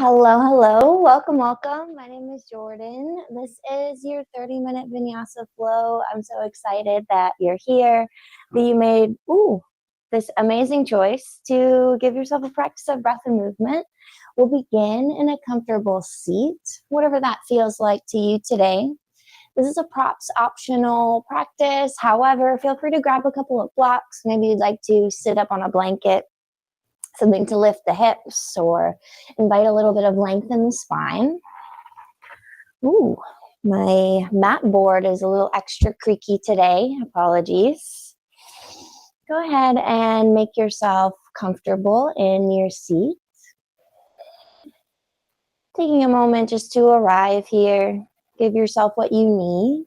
Hello, hello. Welcome, welcome. My name is Jordan. This is your 30-minute Vinyasa flow. I'm so excited that you're here, that you made this amazing choice to give yourself a practice of breath and movement. We'll begin in a comfortable seat, whatever that feels like to you today. This is a props optional practice. However, feel free to grab a couple of blocks. Maybe you'd like to sit up on a blanket, something to lift the hips, or invite a little bit of length in the spine. Ooh, my mat board is a little extra creaky today. Apologies. Go ahead and make yourself comfortable in your seat. Taking a moment just to arrive here. Give yourself what you need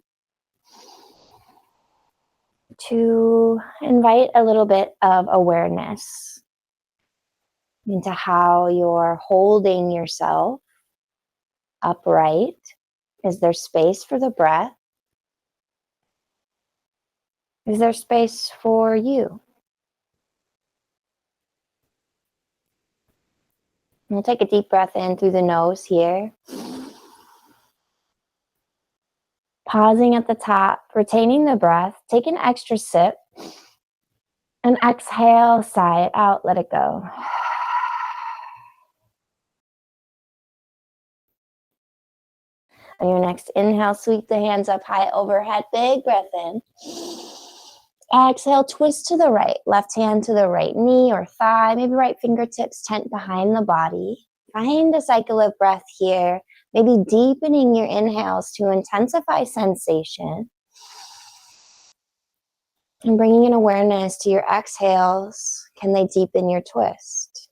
to invite a little bit of awareness into how you're holding yourself upright. Is there space for the breath? Is there space for you? We'll take a deep breath in through the nose here. Pausing at the top, retaining the breath. Take an extra sip. And exhale, sigh it out, let it go. On your next inhale, sweep the hands up high overhead. Big breath in. Exhale, twist to the right. Left hand to the right knee or thigh. Maybe right fingertips tent behind the body. Find a cycle of breath here. Maybe deepening your inhales to intensify sensation. And bringing in awareness to your exhales. Can they deepen your twist?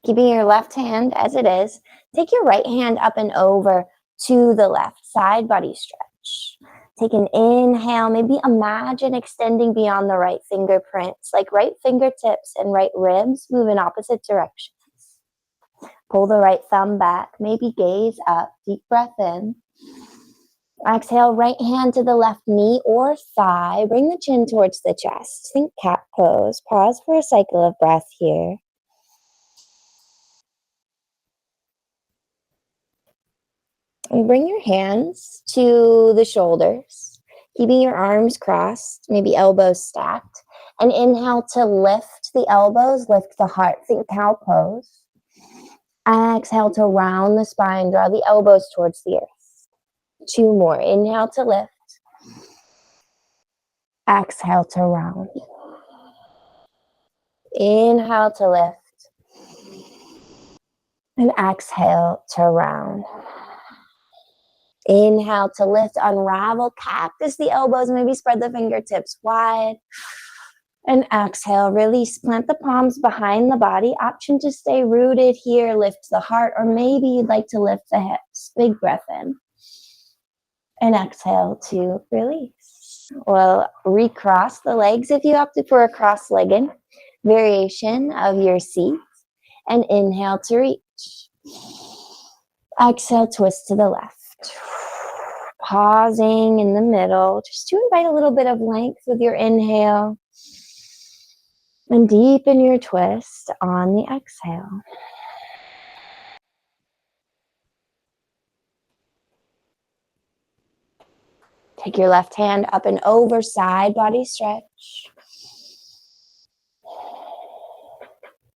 Keeping your left hand as it is. Take your right hand up and over to the left. Side body stretch. Take an inhale. Maybe imagine extending beyond the right fingerprints, like right fingertips and right ribs move in opposite directions. Pull the right thumb back. Maybe gaze up. Deep breath in. Exhale, right hand to the left knee or thigh. Bring the chin towards the chest. Think cat pose. Pause for a cycle of breath here. And bring your hands to the shoulders, keeping your arms crossed, maybe elbows stacked. And inhale to lift the elbows, lift the heart. Think cow pose. Exhale to round the spine, draw the elbows towards the earth. 2 more. Inhale to lift. Exhale to round. Inhale to lift. And exhale to round. Inhale to lift, unravel, cactus the elbows, maybe spread the fingertips wide. And exhale, release, plant the palms behind the body. Option to stay rooted here, lift the heart, or maybe you'd like to lift the hips. Big breath in. And exhale to release. Well, recross the legs if you opted for a cross-legged variation of your seat. And inhale to reach. Exhale, twist to the left. Pausing in the middle, just to invite a little bit of length with your inhale. And deepen your twist on the exhale. Take your left hand up and over, side body stretch.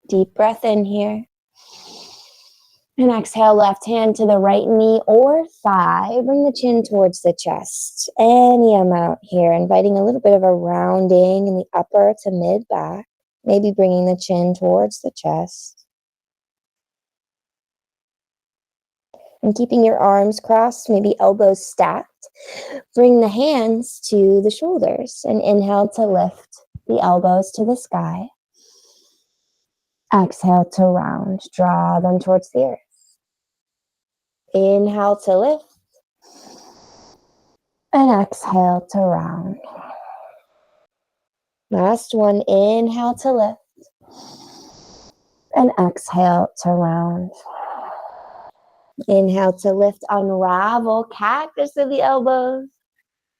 Deep breath in here. And exhale, left hand to the right knee or thigh. Bring the chin towards the chest. Any amount here, inviting a little bit of a rounding in the upper to mid back. Maybe bringing the chin towards the chest. And keeping your arms crossed, maybe elbows stacked. Bring the hands to the shoulders and inhale to lift the elbows to the sky. Exhale to round, draw them towards the earth. Inhale to lift. And exhale to round. Last one, inhale to lift. And exhale to round. Inhale to lift, unravel, cactus to the elbows.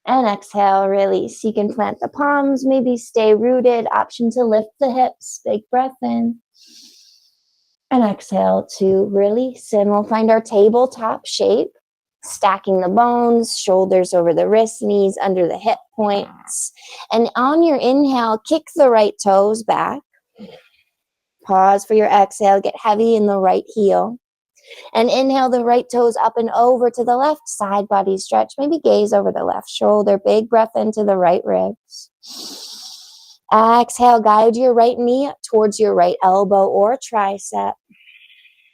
And exhale, release. You can plant the palms, maybe stay rooted. Option to lift the hips. Big breath in. And exhale to release. And we'll find our tabletop shape. Stacking the bones, shoulders over the wrists, knees under the hip points. And on your inhale, kick the right toes back. Pause for your exhale. Get heavy in the right heel. And inhale the right toes up and over to the left side. Body stretch. Maybe gaze over the left shoulder. Big breath into the right ribs. Exhale, guide your right knee up towards your right elbow or tricep.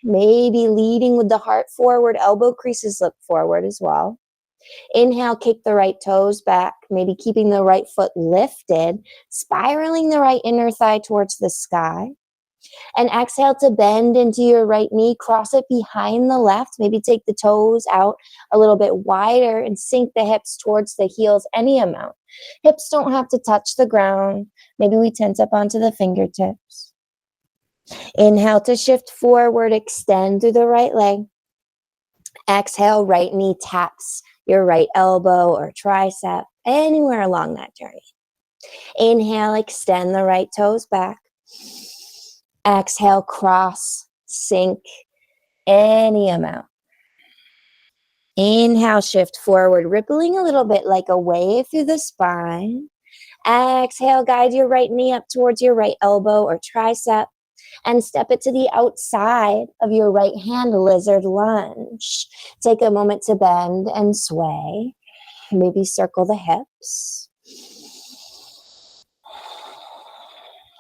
Maybe leading with the heart forward, elbow creases look forward as well. Inhale, kick the right toes back, maybe keeping the right foot lifted, spiraling the right inner thigh towards the sky. And exhale to bend into your right knee, cross it behind the left, maybe take the toes out a little bit wider and sink the hips towards the heels any amount. Hips don't have to touch the ground. Maybe we tense up onto the fingertips. Inhale to shift forward, extend through the right leg. Exhale, right knee taps your right elbow or tricep, anywhere along that journey. Inhale, extend the right toes back. Exhale, cross, sink, any amount. Inhale, shift forward, rippling a little bit like a wave through the spine. Exhale, guide your right knee up towards your right elbow or tricep. And step it to the outside of your right hand, lizard lunge. Take a moment to bend and sway. Maybe circle the hips.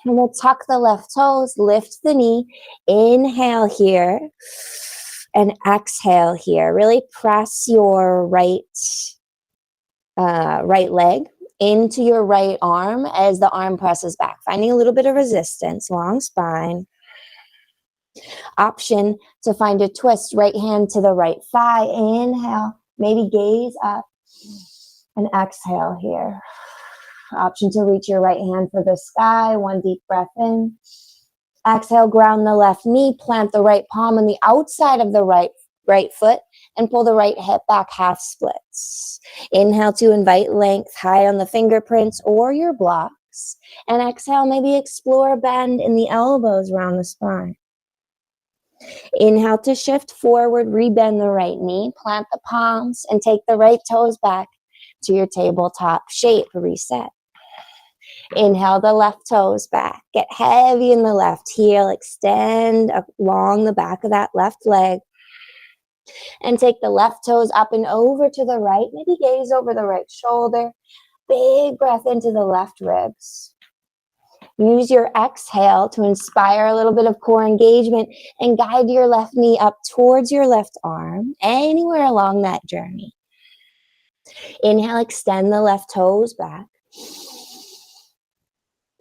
And we'll tuck the left toes, lift the knee. Inhale here and exhale here. Really press your right leg into your right arm as the arm presses back, finding a little bit of resistance, long spine. Option to find a twist, right hand to the right thigh. Inhale, maybe gaze up and exhale here. Option to reach your right hand for the sky. One deep breath in. Exhale, ground the left knee, plant the right palm on the outside of the right foot and pull the right hip back, half splits. Inhale to invite length high on the fingerprints or your blocks. And exhale, maybe explore a bend in the elbows around the spine. Inhale to shift forward, rebend the right knee, plant the palms, and take the right toes back to your tabletop shape, reset. Inhale the left toes back, get heavy in the left heel, extend along the back of that left leg, and take the left toes up and over to the right, maybe gaze over the right shoulder, big breath into the left ribs. Use your exhale to inspire a little bit of core engagement and guide your left knee up towards your left arm, anywhere along that journey. Inhale, extend the left toes back.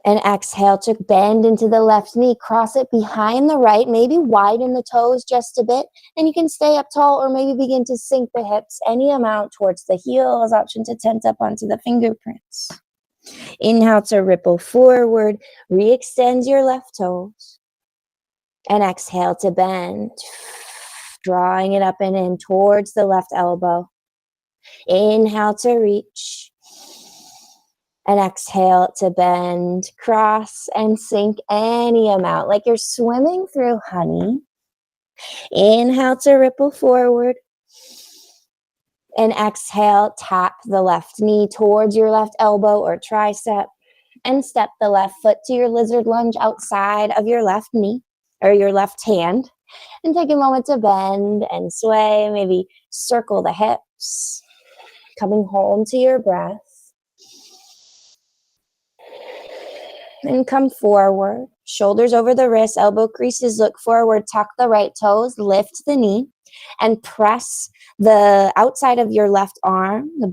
And exhale to bend into the left knee, cross it behind the right, maybe widen the toes just a bit, and you can stay up tall or maybe begin to sink the hips any amount towards the heels. Option to tense up onto the fingerprints. Inhale to ripple forward, re-extend your left toes. And exhale to bend, drawing it up and in towards the left elbow. Inhale to reach. And exhale to bend, cross, and sink any amount, like you're swimming through honey. Inhale to ripple forward. And exhale, tap the left knee towards your left elbow or tricep. And step the left foot to your lizard lunge outside of your left knee or your left hand. And take a moment to bend and sway, maybe circle the hips. Coming home to your breath. And come forward, shoulders over the wrists, elbow creases, look forward, tuck the right toes, lift the knee, and press the outside of your left arm, the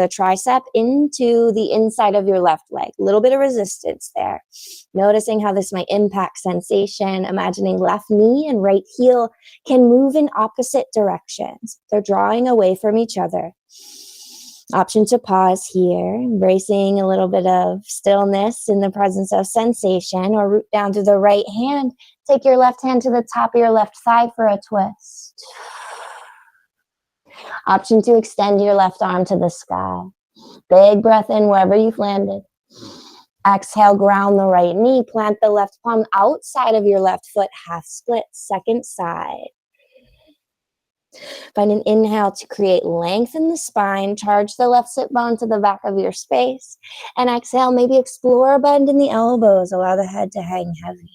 tricep, into the inside of your left leg. A little bit of resistance there. Noticing how this might impact sensation, imagining left knee and right heel can move in opposite directions. They're drawing away from each other. Option to pause here, embracing a little bit of stillness in the presence of sensation, or root down to the right hand. Take your left hand to the top of your left thigh for a twist. Option to extend your left arm to the sky. Big breath in wherever you've landed. Exhale, ground the right knee. Plant the left palm outside of your left foot, half split, second side. Find an inhale to create length in the spine. Charge the left sit bone to the back of your space. And exhale, maybe explore a bend in the elbows. Allow the head to hang heavy.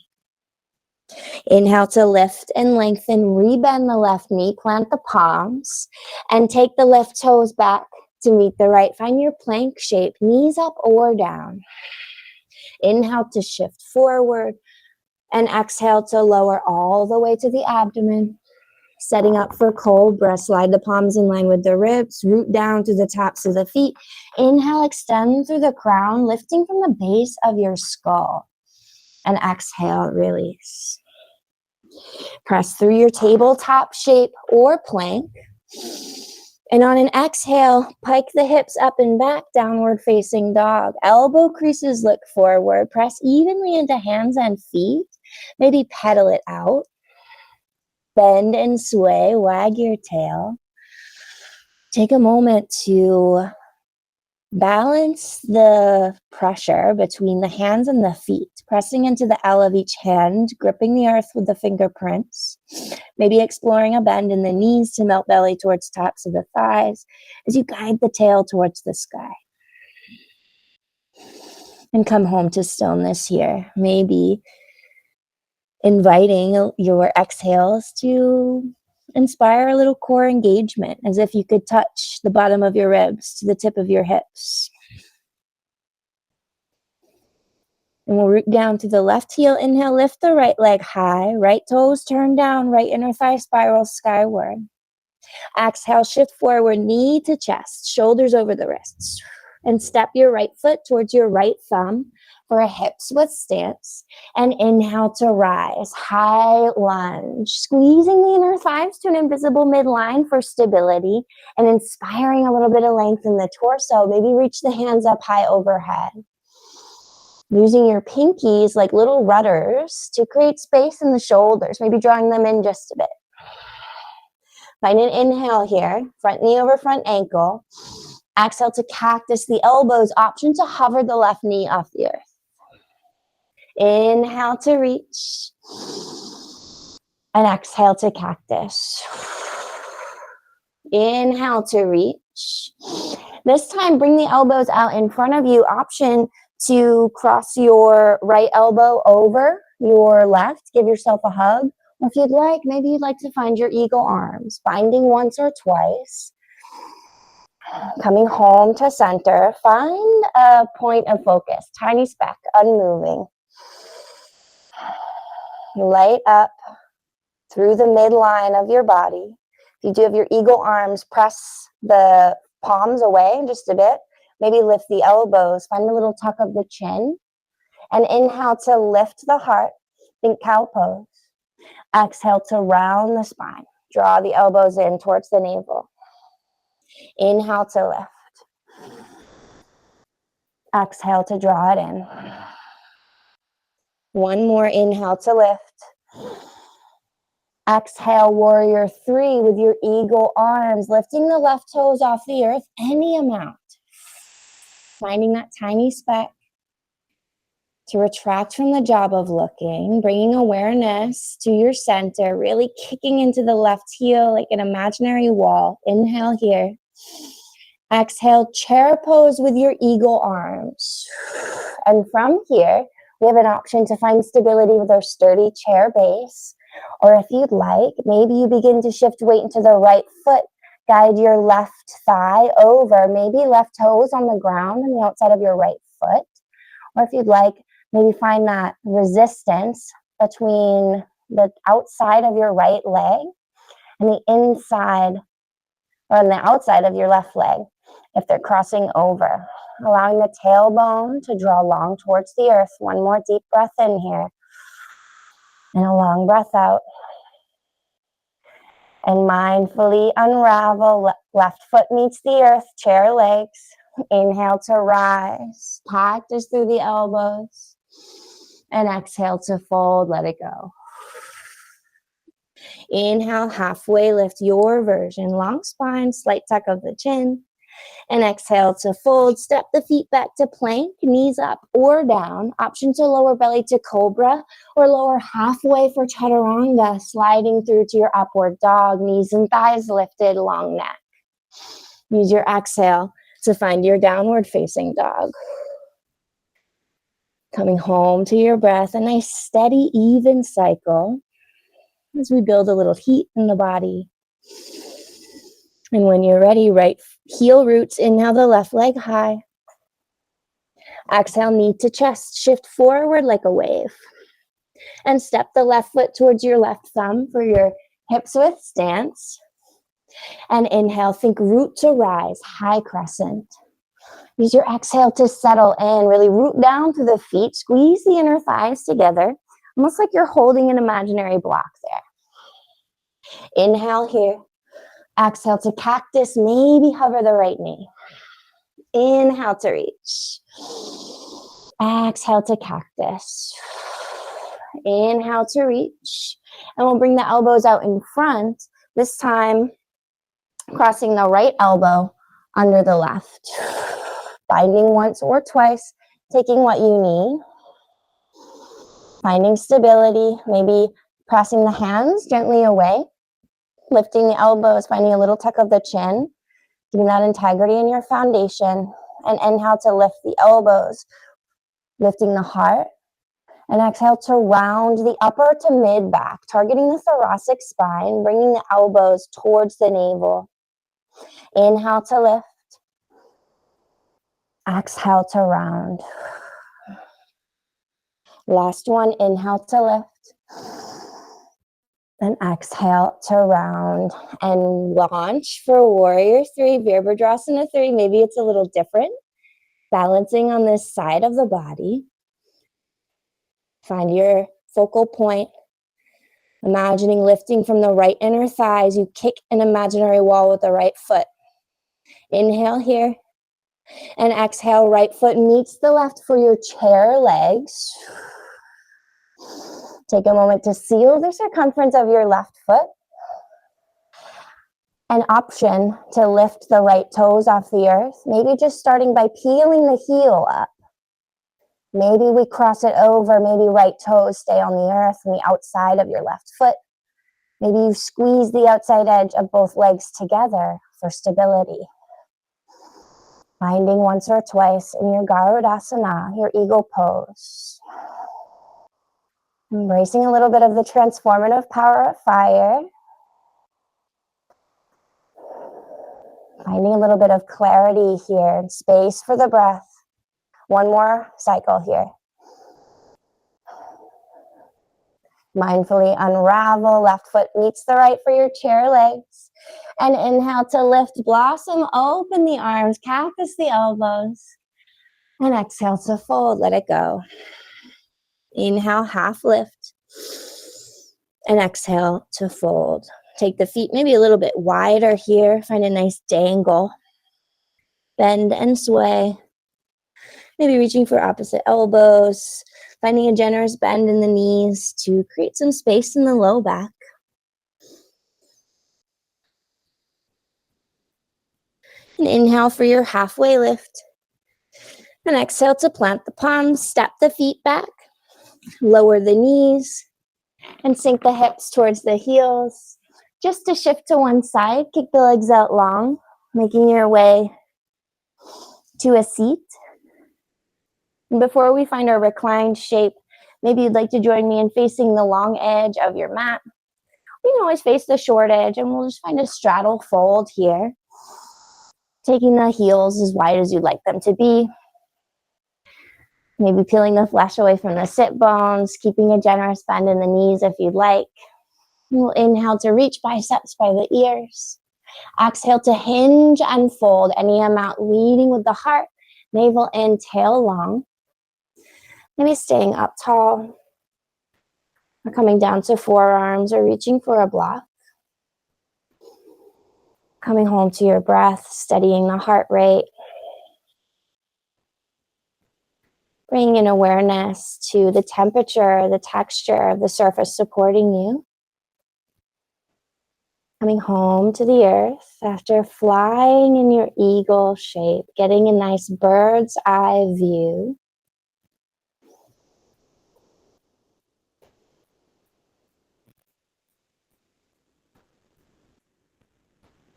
Inhale to lift and lengthen. Rebend the left knee. Plant the palms. And take the left toes back to meet the right. Find your plank shape. Knees up or down. Inhale to shift forward. And exhale to lower all the way to the abdomen. Setting up for cobra. Slide the palms in line with the ribs. Root down to the tops of the feet. Inhale, extend through the crown, lifting from the base of your skull. And exhale, release. Press through your tabletop shape or plank. And on an exhale, pike the hips up and back, downward facing dog. Elbow creases look forward. Press evenly into hands and feet. Maybe pedal it out. Bend and sway, wag your tail. Take a moment to balance the pressure between the hands and the feet, pressing into the L of each hand, gripping the earth with the fingerprints, maybe exploring a bend in the knees to melt belly towards tops of the thighs as you guide the tail towards the sky. And come home to stillness here, maybe inviting your exhales to inspire a little core engagement, as if you could touch the bottom of your ribs to the tip of your hips. And we'll root down to the left heel. Inhale, lift the right leg high, right toes turn down, right inner thigh spiral skyward. Exhale, shift forward, knee to chest, shoulders over the wrists. And step your right foot towards your right thumb for a hips width stance. And inhale to rise, high lunge, squeezing the inner thighs to an invisible midline for stability and inspiring a little bit of length in the torso. Maybe reach the hands up high overhead. Using your pinkies like little rudders to create space in the shoulders, maybe drawing them in just a bit. Find an inhale here, front knee over front ankle. Exhale to cactus the elbows, option to hover the left knee off the earth. Inhale to reach. And exhale to cactus. Inhale to reach. This time, bring the elbows out in front of you. Option to cross your right elbow over your left. Give yourself a hug. Or if you'd like, maybe you'd like to find your eagle arms. Binding once or twice. Coming home to center. Find a point of focus. Tiny speck, unmoving. Light up through the midline of your body. If you do have your eagle arms, press the palms away just a bit. Maybe lift the elbows. Find a little tuck of the chin. And inhale to lift the heart. Think cow pose. Exhale to round the spine. Draw the elbows in towards the navel. Inhale to lift. Exhale to draw it in. One more inhale to lift. Exhale, warrior three with your eagle arms, lifting the left toes off the earth, any amount. Finding that tiny speck to retract from the job of looking, bringing awareness to your center, really kicking into the left heel like an imaginary wall. Inhale here. Exhale, chair pose with your eagle arms. And from here, we have an option to find stability with our sturdy chair base. Or if you'd like, maybe you begin to shift weight into the right foot. Guide your left thigh over, maybe left toes on the ground on the outside of your right foot. Or if you'd like, maybe find that resistance between the outside of your right leg and the inside or on the outside of your left leg if they're crossing over. Allowing the tailbone to draw long towards the earth. One more deep breath in here. And a long breath out. And mindfully unravel. Left foot meets the earth, chair legs. Inhale to rise. Practice through the elbows. And exhale to fold, let it go. Inhale, halfway lift your version. Long spine, slight tuck of the chin. And exhale to fold. Step the feet back to plank, knees up or down. Option to lower belly to cobra or lower halfway for chaturanga, sliding through to your upward dog, knees and thighs lifted, long neck. Use your exhale to find your downward facing dog. Coming home to your breath, a nice steady, even cycle as we build a little heat in the body. And when you're ready, right heel roots, inhale the left leg high. Exhale, knee to chest, shift forward like a wave. And step the left foot towards your left thumb for your hips width stance. And inhale, think root to rise, high crescent. Use your exhale to settle in, really root down through the feet, squeeze the inner thighs together, almost like you're holding an imaginary block there. Inhale here. Exhale to cactus, maybe hover the right knee. Inhale to reach. Exhale to cactus. Inhale to reach. And we'll bring the elbows out in front, this time crossing the right elbow under the left. Binding once or twice, taking what you need. Finding stability, maybe pressing the hands gently away. Lifting the elbows, finding a little tuck of the chin. Getting that integrity in your foundation. And inhale to lift the elbows, lifting the heart. And exhale to round the upper to mid back, targeting the thoracic spine, bringing the elbows towards the navel. Inhale to lift. Exhale to round. Last one, inhale to lift. And exhale to round. And launch for Warrior 3, Virabhadrasana 3. Maybe it's a little different. Balancing on this side of the body. Find your focal point. Imagining lifting from the right inner thighs. You kick an imaginary wall with the right foot. Inhale here. And exhale, right foot meets the left for your chair legs. Take a moment to seal the circumference of your left foot. An option to lift the right toes off the earth. Maybe just starting by peeling the heel up. Maybe we cross it over. Maybe right toes stay on the earth and the outside of your left foot. Maybe you squeeze the outside edge of both legs together for stability. Finding once or twice in your Garudasana, your eagle pose. Embracing a little bit of the transformative power of fire. Finding a little bit of clarity here and space for the breath. One more cycle here. Mindfully unravel, left foot meets the right for your chair legs. And inhale to lift, blossom, open the arms, cactus the elbows. And exhale to fold, let it go. Inhale, half lift. And exhale to fold. Take the feet maybe a little bit wider here. Find a nice dangle. Bend and sway. Maybe reaching for opposite elbows. Finding a generous bend in the knees to create some space in the low back. And inhale for your halfway lift. And exhale to plant the palms. Step the feet back. Lower the knees. And sink the hips towards the heels. Just to shift to one side, kick the legs out long, making your way to a seat. And before we find our reclined shape, maybe you'd like to join me in facing the long edge of your mat. We can always face the short edge, and we'll just find a straddle fold here. Taking the heels as wide as you'd like them to be. Maybe peeling the flesh away from the sit bones, keeping a generous bend in the knees if you'd like. We'll inhale to reach biceps by the ears. Exhale to hinge and fold, any amount, leading with the heart. Navel in, tail long. Maybe staying up tall. Or coming down to forearms or reaching for a block. Coming home to your breath, steadying the heart rate. Bringing in awareness to the temperature, the texture of the surface supporting you. Coming home to the earth after flying in your eagle shape, getting a nice bird's eye view.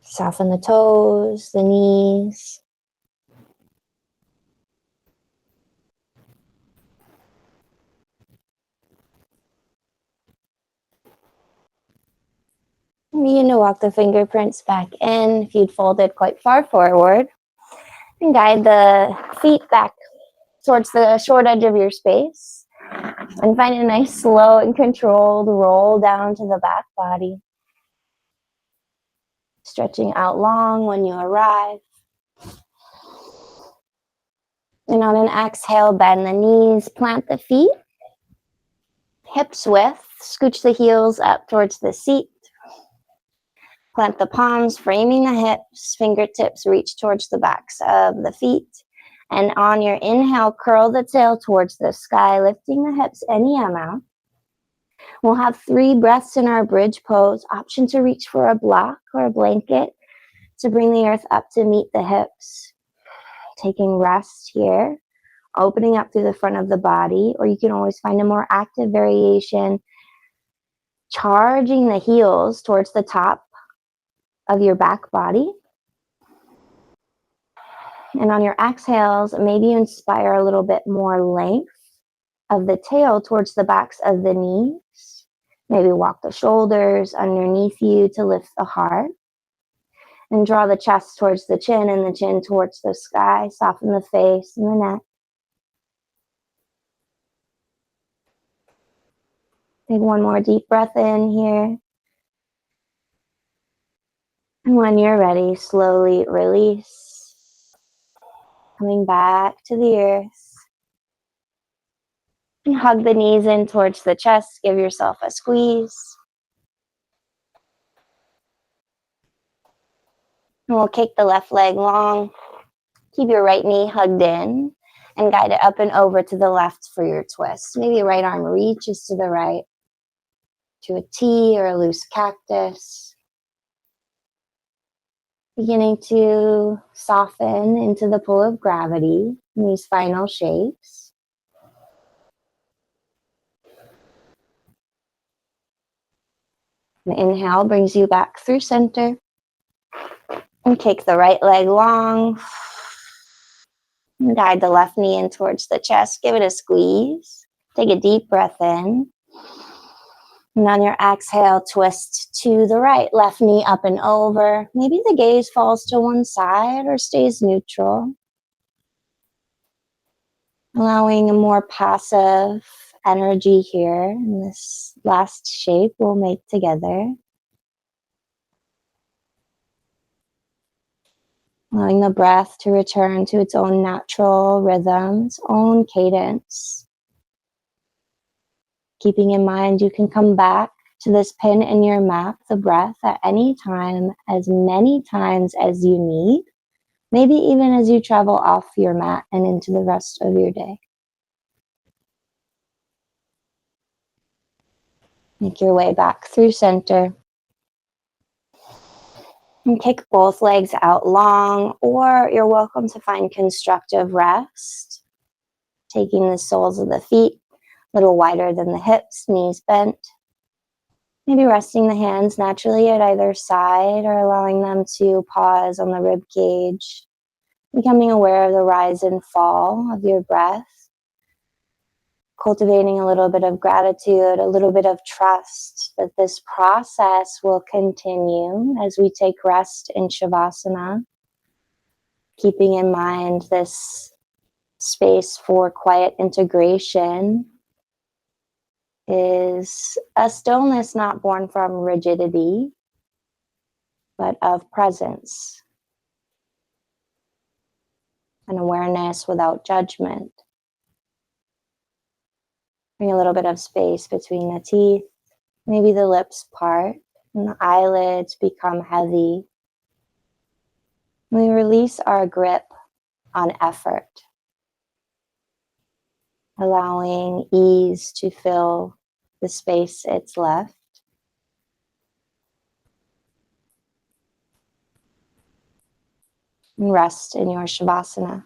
Soften the toes, the knees. Begin to walk the fingerprints back in. If you'd folded quite far forward, and guide the feet back towards the short edge of your space. And find a nice, slow and controlled roll down to the back body. Stretching out long when you arrive. And on an exhale, bend the knees, plant the feet. Hips width, scooch the heels up towards the seat. Plant the palms, framing the hips. Fingertips reach towards the backs of the feet. And on your inhale, curl the tail towards the sky, lifting the hips any amount. We'll have 3 breaths in our bridge pose. Option to reach for a block or a blanket to bring the earth up to meet the hips. Taking rest here, opening up through the front of the body, or you can always find a more active variation, charging the heels towards the top of your back body. And on your exhales, maybe you inspire a little bit more length of the tail towards the backs of the knees. Maybe walk the shoulders underneath you to lift the heart. And draw the chest towards the chin and the chin towards the sky. Soften the face and the neck. Take one more deep breath in here. And when you're ready, slowly release. Coming back to the earth. And hug the knees in towards the chest. Give yourself a squeeze. And we'll kick the left leg long. Keep your right knee hugged in. And guide it up and over to the left for your twist. Maybe right arm reaches to the right. To a T or a loose cactus. Beginning to soften into the pull of gravity in these final shapes. The inhale brings you back through center. And kick the right leg long. And guide the left knee in towards the chest. Give it a squeeze. Take a deep breath in. And on your exhale, twist to the right. Left knee up and over. Maybe the gaze falls to one side or stays neutral. Allowing a more passive energy here in this last shape we'll make together. Allowing the breath to return to its own natural rhythm, its own cadence. Keeping in mind you can come back to this pin in your map, the breath, at any time, as many times as you need. Maybe even as you travel off your mat and into the rest of your day. Make your way back through center. And kick both legs out long, or you're welcome to find constructive rest. Taking the soles of the feet a little wider than the hips, knees bent. Maybe resting the hands naturally at either side or allowing them to pause on the rib cage. Becoming aware of the rise and fall of your breath. Cultivating a little bit of gratitude, a little bit of trust that this process will continue as we take rest in Savasana. Keeping in mind this space for quiet integration is a stillness not born from rigidity, but of presence. An awareness without judgment. Bring a little bit of space between the teeth. Maybe the lips part and the eyelids become heavy. We release our grip on effort, allowing ease to fill the space it's left. and rest in your Savasana.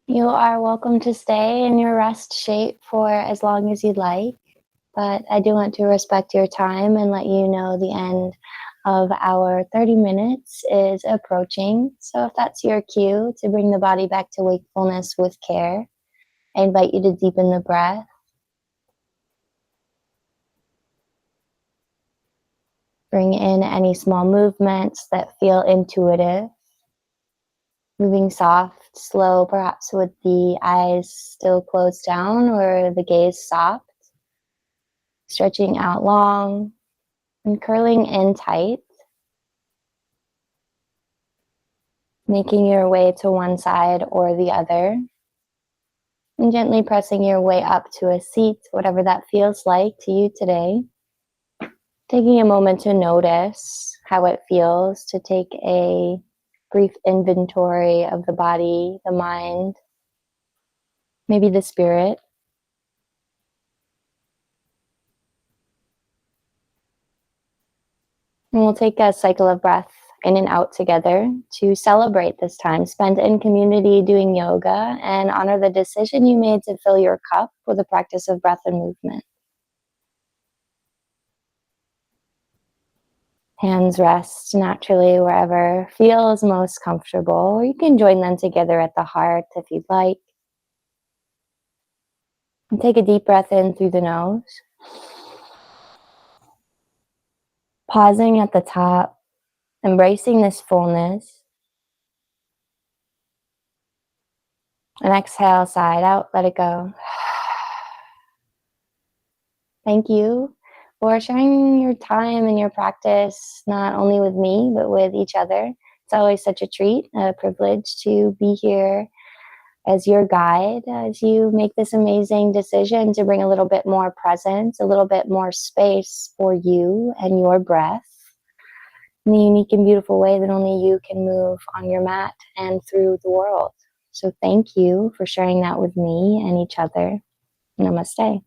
You are welcome to stay in your rest shape for as long as you'd like, but I do want to respect your time and let you know the end of our 30 minutes is approaching. So if that's your cue to bring the body back to wakefulness with care, I invite you to deepen the breath. Bring in any small movements that feel intuitive. Moving soft, slow, perhaps with the eyes still closed down or the gaze soft. Stretching out long and curling in tight. Making your way to one side or the other. And gently pressing your way up to a seat, whatever that feels like to you today. Taking a moment to notice how it feels to take a brief inventory of the body, the mind, maybe the spirit. And we'll take a cycle of breath in and out together to celebrate this time spent in community doing yoga and honor the decision you made to fill your cup with the practice of breath and movement. Hands rest naturally wherever feels most comfortable. You can join them together at the heart if you'd like. And take a deep breath in through the nose. Pausing at the top, embracing this fullness. And exhale, side out, let it go. Thank you for sharing your time and your practice, not only with me, but with each other. It's always such a treat, a privilege to be here as your guide as you make this amazing decision to bring a little bit more presence, a little bit more space for you and your breath in the unique and beautiful way that only you can move on your mat and through the world. So thank you for sharing that with me and each other. Namaste.